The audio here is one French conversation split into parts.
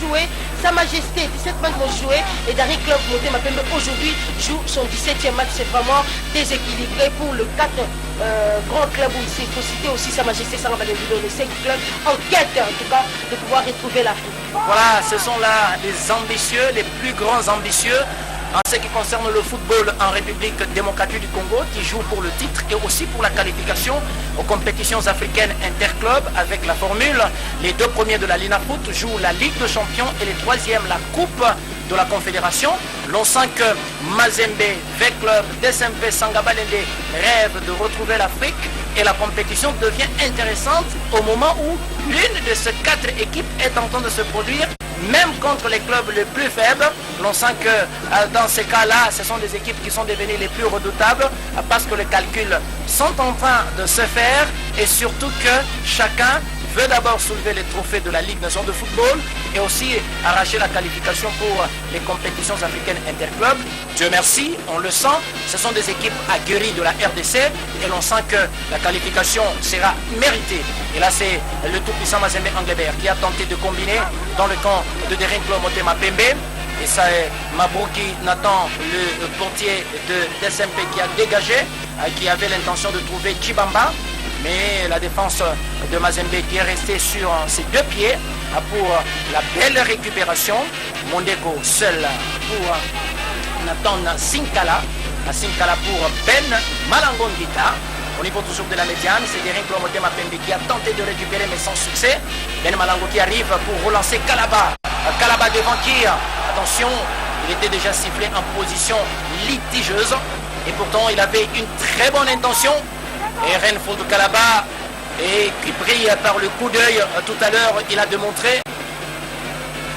joué, Sa Majesté, 17 matchs vont jouer et Daring Club Motema Pembe aujourd'hui joue son 17e match. C'est vraiment déséquilibré pour le 4 grands clubs où il faut citer aussi Sa Majesté Sangaba Davido, les 5 clubs en quête en tout cas de pouvoir retrouver l'Afrique. Voilà, ce sont là les ambitieux, les plus grands ambitieux en ce qui concerne le football en République démocratique du Congo qui joue pour le titre et aussi pour la qualification aux compétitions africaines interclubs avec la formule. Les 2 premiers de la Lina Foot jouent la Ligue de Champions et les 3e la Coupe de la Confédération. L'on sent que Mazembe, V-Club, DSMP, Sangabalende rêvent de retrouver l'Afrique et la compétition devient intéressante au moment où l'une de ces 4 équipes est en train de se produire, même contre les clubs les plus faibles. L'on sent que dans ces cas-là, ce sont des équipes qui sont devenues les plus redoutables parce que les calculs sont en train de se faire et surtout que chacun veut d'abord soulever les trophées de la Ligue nationale de football et aussi arracher la qualification pour les compétitions africaines interclubs. Dieu merci, on le sent, ce sont des équipes aguerries de la RDC et l'on sent que la qualification sera méritée. Et là c'est le tout-puissant Mazembe Anglebert qui a tenté de combiner dans le camp de Daring Club Motema Pembe. Et ça est Mabrouki Nathan, le portier de DSMP qui a dégagé, qui avait l'intention de trouver Chibamba. Mais la défense de Mazembe qui est restée sur ses 2 pieds pour la belle récupération. Mondeko seul pour Nathan Sinkala. Sinkala pour Ben Malangondita. Au niveau toujours de la médiane, c'est Daring Club Motema Pembe qui a tenté de récupérer mais sans succès. Ben Malango qui arrive pour relancer Kalaba. Kalaba devant qui, attention, il était déjà sifflé en position litigieuse. Et pourtant il avait une très bonne intention. Et Renford de Kalaba et qui brille par le coup d'œil tout à l'heure, il a démontré.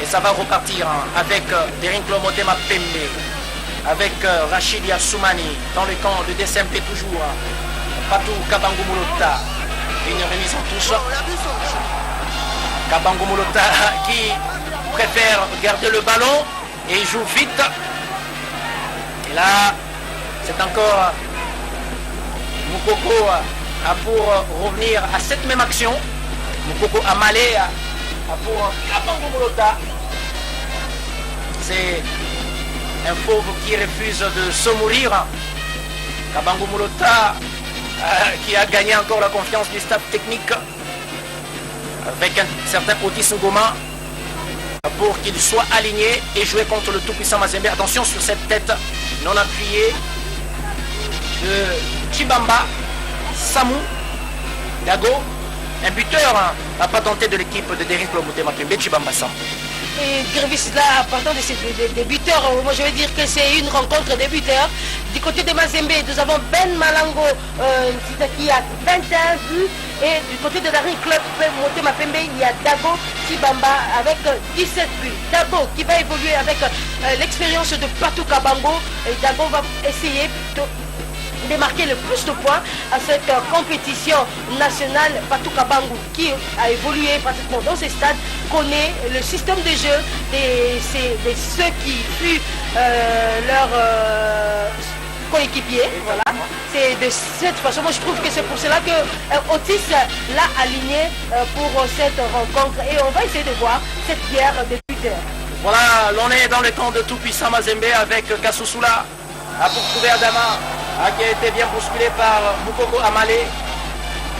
Et ça va repartir avec Daring Club Motema Pembe, avec Rachid Soumani dans le camp de DSMP toujours. Patou Kabangu Mulota, une remise en touche. Kabangu Mulota qui préfère garder le ballon et joue vite. Et là, c'est encore Moukoko pour revenir à cette même action. Moukoko Amalé pour Kabangu Mulota. C'est un fauve qui refuse de se mourir. Kabangu Mulota qui a gagné encore la confiance du staff technique avec un certain Otis Ngoma pour qu'il soit aligné et jouer contre le tout-puissant Mazembe. Attention sur cette tête non appuyée de Chibamba, Samu, Dago, un buteur n'a pas tenté de l'équipe de Daring Club Motema Pembe, Chibamba Samu. Et Gervis, là, partant de ces des buteurs, moi je vais dire que c'est une rencontre des buteurs. Du côté de Mazembe, nous avons Ben Malango qui a 21 buts. Et du côté de Daring Club Motema Pembe, il y a Dago Chibamba avec 17 buts. Dago qui va évoluer avec l'expérience de Patou Kabango. Et Dago va essayer de marquer le plus de points à cette compétition nationale. Patou Kabango qui a évolué pratiquement dans ces stades connaît le système de jeu de ceux qui furent leur coéquipier. Voilà. C'est de cette façon, moi je trouve que c'est pour cela que Otis l'a aligné pour cette rencontre et on va essayer de voir cette guerre de buteurs. Voilà, l'on est dans le camp de tout-puissant Mazembe avec Kassoussoula pour trouver Adama qui a été bien bousculé par Moukoko Amalé.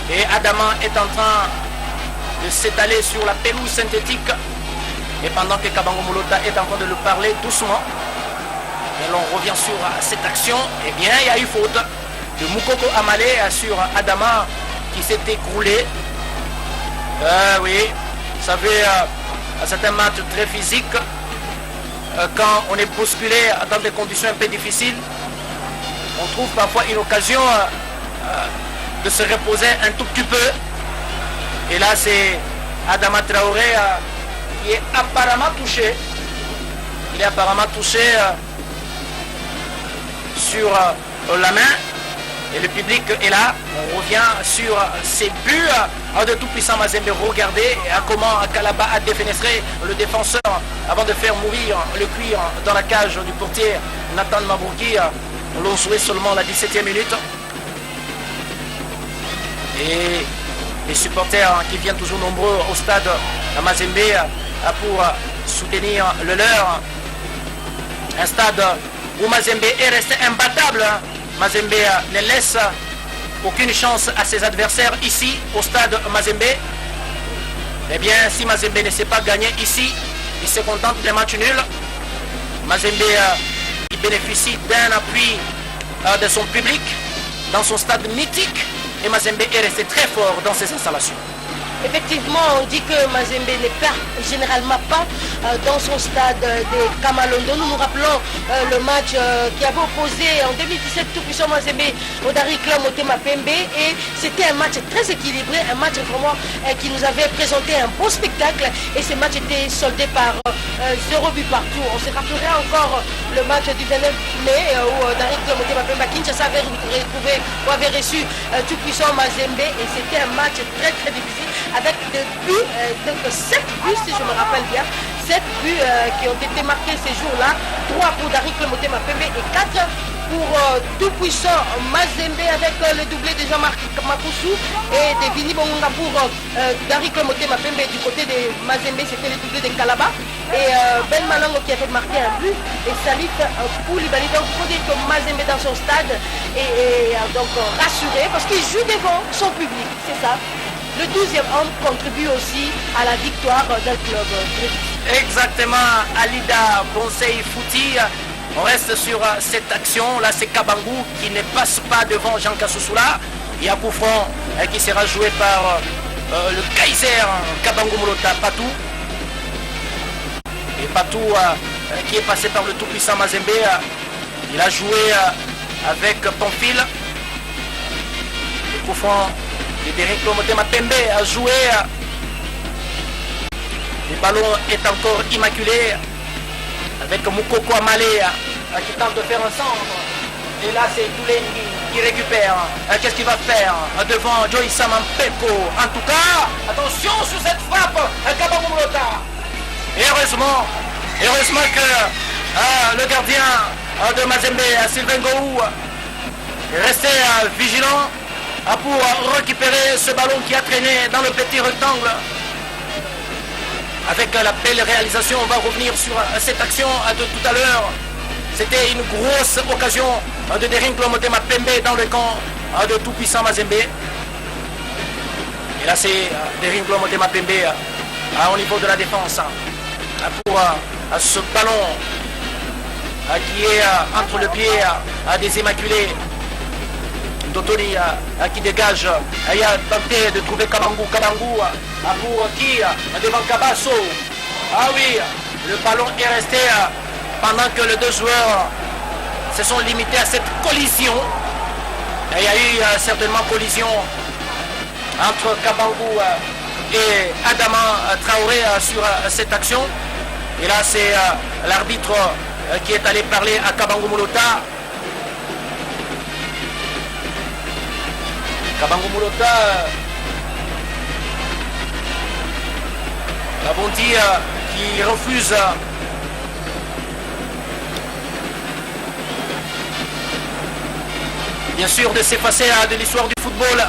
Et Adama est en train de s'étaler sur la pelouse synthétique. Et pendant que Kabango Mulota est en train de le parler doucement, et l'on revient sur cette action, eh bien il y a eu faute de Moukoko Amalé sur Adama qui s'est écroulé. Oui, vous savez, c'est un match très physique. Quand on est bousculé dans des conditions un peu difficiles, on trouve parfois une occasion de se reposer un tout petit peu. Et là, c'est Adama Traoré qui est apparemment touché. Il est apparemment touché sur la main. Et le public est là. On revient sur ces buts de tout-puissant Mazembe. Regardez comment Kalaba a défenestré le défenseur avant de faire mourir le cuir dans la cage du portier Nathan Mabrouki. On l'a joué seulement la 17e minute. Et les supporters qui viennent toujours nombreux au stade à Mazembe pour soutenir le leur. Un stade où Mazembe est resté imbattable. Mazembe ne laisse aucune chance à ses adversaires ici au stade Mazembe. Eh bien, si Mazembe ne sait pas gagner ici, il se contente des matchs nuls. Mazembe il bénéficie d'un appui de son public dans son stade mythique et Mazembe est resté très fort dans ses installations. Effectivement, on dit que Mazembe ne perd généralement pas dans son stade de Kamalondo. Nous nous rappelons le match qui avait opposé en 2017 tout puissant Mazembe au Dari Club Motema Pembe et c'était un match très équilibré, un match vraiment qui nous avait présenté un beau spectacle et ce match était soldé par 0 but partout. On se rappellera encore le match du 29 mai où Dari Club Motema Pembe à Kinshasa avait retrouvé ou avait reçu tout puissant Mazembe et c'était un match très très difficile avec des buts, donc 7 buts si je me rappelle bien, 7 buts qui ont été marqués ces jours-là, 3 pour Dari Club Motema Pembe et 4 pour tout puissant Mazembe avec le doublé de Jean-Marc Makousou et de Vini Bonga pour Dari Club Motema Pembe. Du côté de Mazembe c'était le doublé de Kalaba et Ben Malango qui avait marqué un but et Salif Koulibaly. Donc il faut dire que Mazembe dans son stade est donc rassuré parce qu'il joue devant son public, c'est ça. Le 12e homme contribue aussi à la victoire d'un club. Exactement, Alida Bonsei Fouti. On reste sur cette action. Là, c'est Kabangou qui ne passe pas devant Jean Kassoussoula. Il y a coup franc qui sera joué par le Kaiser Kabangou Molota Patou. Et Patou qui est passé par le tout-puissant Mazembe. Il a joué avec Pamphile. Le coup franc. Derrick Motema Pembe a joué. Le ballon est encore immaculé avec Moukoko Amalé qui tente de faire un centre. Et là c'est Toulé qui récupère. Qu'est-ce qu'il va faire devant Joey Samampeko? En tout cas, attention sur cette frappe Kabangou Molota. Et heureusement que le gardien de Mazembe, Sylvain Gou, est resté vigilant pour récupérer ce ballon qui a traîné dans le petit rectangle. Avec la belle réalisation, on va revenir sur cette action de tout à l'heure. C'était une grosse occasion de Derrick Motema Pembe dans le camp de tout-puissant Mazembe. Et là c'est Derrick Motema Pembe au niveau de la défense pour ce ballon qui est entre le pied des Immaculés. Dotoni qui dégage, il a tenté de trouver Kabangou pour qui devant Kabasso. Ah oui, le ballon est resté pendant que les deux joueurs se sont limités à cette collision. Et il y a eu certainement collision entre Kabangou et Adama Traoré sur cette action. Et là c'est l'arbitre qui est allé parler à Kabangou Molota. Kabangou Molota, la Bondy qui refuse bien sûr de s'effacer de l'histoire du football.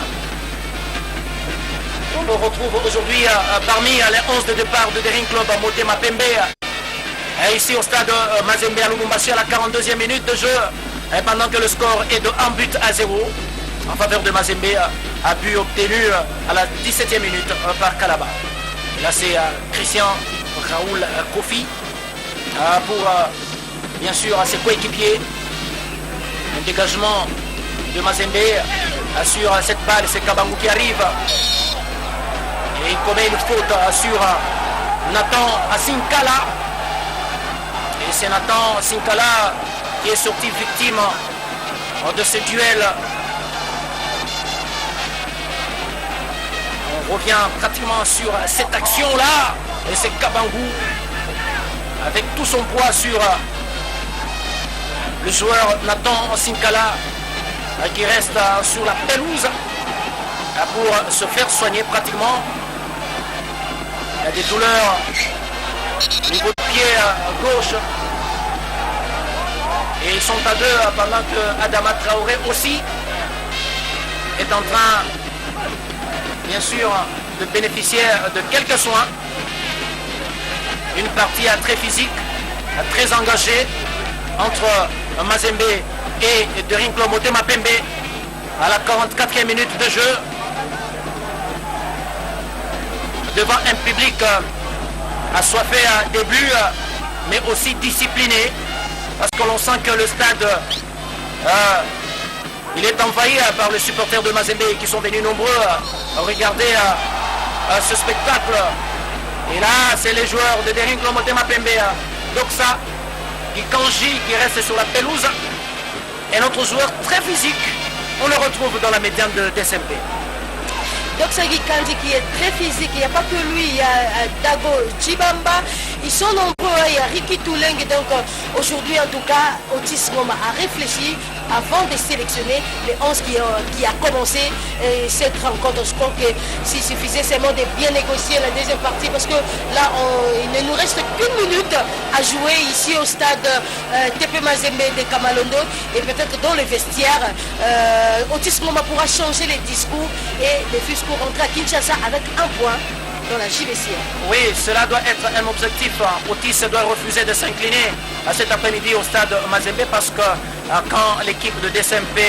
On le retrouve aujourd'hui parmi les 11 de départ de Derrick Club Motema Pembe. Et ici au stade Mazembe à Lubumbashi à la 42e minute de jeu. Et pendant que le score est de 1 but à 0. En faveur de Mazembe, a but obtenu à la 17e minute par Kalaba. Et là c'est Christian Raoul Kofi pour bien sûr ses coéquipiers. Un dégagement de Mazembe sur cette balle, c'est Kabangou qui arrive. Et il commet une faute sur Nathan Sinkala. Et c'est Nathan Sinkala qui est sorti victime de ce duel. On revient pratiquement sur cette action-là. Et c'est Kabangou avec tout son poids sur le joueur Nathan Sinkala qui reste sur la pelouse pour se faire soigner pratiquement. Il y a des douleurs au niveau du pied gauche. Et ils sont à deux pendant que Adama Traoré aussi est en train bien sûr de bénéficier de quelques soins. une partie très physique, très engagée entre Mazembe et Derinklo Motema Pembe à la 44e minute de jeu devant un public assoiffé des buts mais aussi discipliné parce que l'on sent que le stade il est envahi par les supporters de Mazembe qui sont venus nombreux regarder ce spectacle. Et là, c'est les joueurs de Derinklo Motema Pembe, Doxa, Gikanji qui reste sur la pelouse. Et notre joueur très physique, on le retrouve dans la médiane de DSMP. Doxa Gikanji qui est très physique, il n'y a pas que lui, il y a Dago Chibamba, ils sont nombreux, il y a Ricky Touleng. Donc aujourd'hui en tout cas, Otis Ngoma a réfléchi avant de sélectionner les 11 qui a commencé cette rencontre. Je crois que s'il suffisait seulement de bien négocier la deuxième partie parce que là il ne nous reste qu'une minute à jouer ici au stade TP Mazembe de Kamalondo et peut-être dans le vestiaire Otis Ngoma pourra changer les discours et les fusques pour rentrer à Kinshasa avec un point dans la JVC. Oui, cela doit être un objectif. Otis doit refuser de s'incliner cet après-midi au stade Mazembe parce que quand l'équipe de DSMP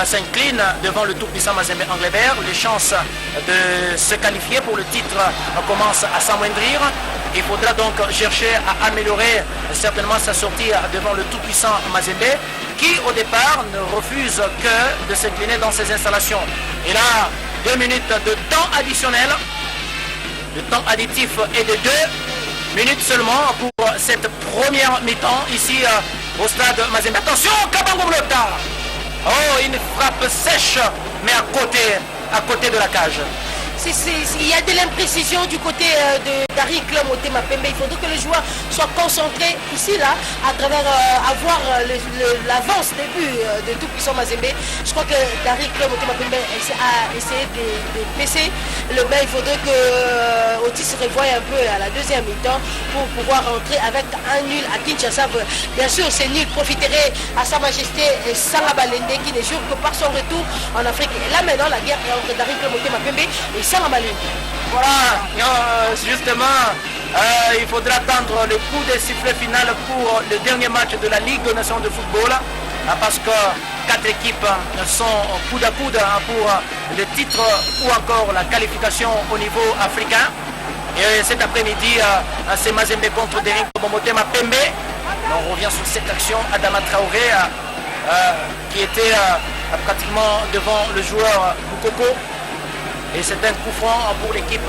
s'incline devant le tout-puissant Mazembe Anglebert, les chances de se qualifier pour le titre commencent à s'amoindrir. Il faudra donc chercher à améliorer certainement sa sortie devant le tout-puissant Mazembe qui au départ ne refuse que de s'incliner dans ses installations. Et là, 2 minutes de temps additionnel. Le temps additif est de 2 minutes seulement pour cette première mi-temps ici au stade Mazembe. Attention, Kabango Blota. Oh, une frappe sèche, mais à côté de la cage. Il y a de l'imprécision du côté de Derinklo Motema Pembe. Il faudrait que le joueur soit concentré ici, là, à travers avoir l'avance des buts de tout puissant Mazembe. Je crois que Derinklo Motema Pembe a essayé de baisser le bain. Il faudrait que Otis revoie un peu à la deuxième mi-temps pour pouvoir rentrer avec un nul à Kinshasa. Bien sûr, ce nul profiterait à Sa Majesté Sanga Balende qui ne joue que par son retour en Afrique. Et là maintenant, la guerre est entre Derinklo Motema Pembe et Sanga Balende. Voilà, justement, il faudra attendre le coup de sifflet final pour le dernier match de la Ligue des Nations de football parce que 4 équipes sont coude à coude pour le titre ou encore la qualification au niveau africain. Et cet après-midi, c'est Mazembe contre Derinklo Motema Pembe. On revient sur cette action. Adama Traoré qui était pratiquement devant le joueur Moukoko. Et c'est un coup franc pour l'équipe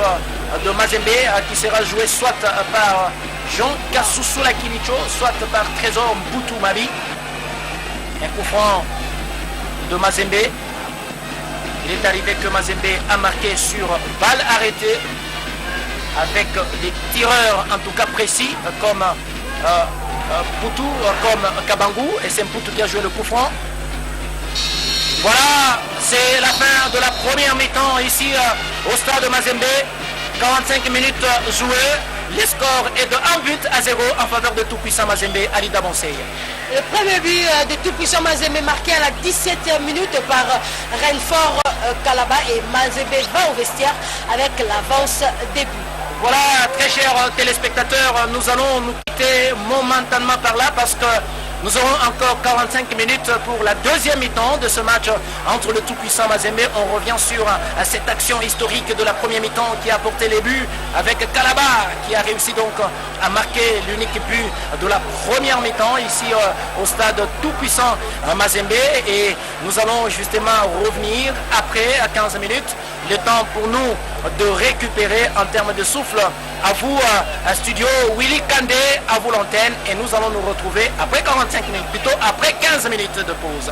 de Mazembe qui sera joué soit par Jean Kassoussoula Kinicho, soit par Trésor Mboutou Mabi. Un coup franc de Mazembe. Il est arrivé que Mazembe a marqué sur balle arrêtée avec des tireurs en tout cas précis comme Poutou, comme Kabangou, et c'est Poutou qui a joué le coup franc. Voilà, c'est la fin de la première mi-temps ici au stade de Mazembe. 45 minutes jouées. Le score est de 1-0 en faveur de tout-puissant Mazembe, Ali Dabonsey. Le premier but de tout-puissant Mazembe marqué à la 17e minute par Renfort Kalaba et Mazembe va au vestiaire avec l'avance des buts. Voilà, très chers téléspectateurs, nous allons nous quitter momentanément par là parce que nous aurons encore 45 minutes pour la deuxième mi-temps de ce match entre le tout-puissant Mazembe. On revient sur cette action historique de la première mi-temps qui a apporté les buts avec Kalaba qui a réussi donc à marquer l'unique but de la première mi-temps ici au stade tout-puissant Mazembe. Et nous allons justement revenir après à 15 minutes. Le temps pour nous de récupérer en termes de souffle. À vous, à studio Willy Kandé, à vous l'antenne. Et nous allons nous retrouver après 45 minutes, plutôt après 15 minutes de pause.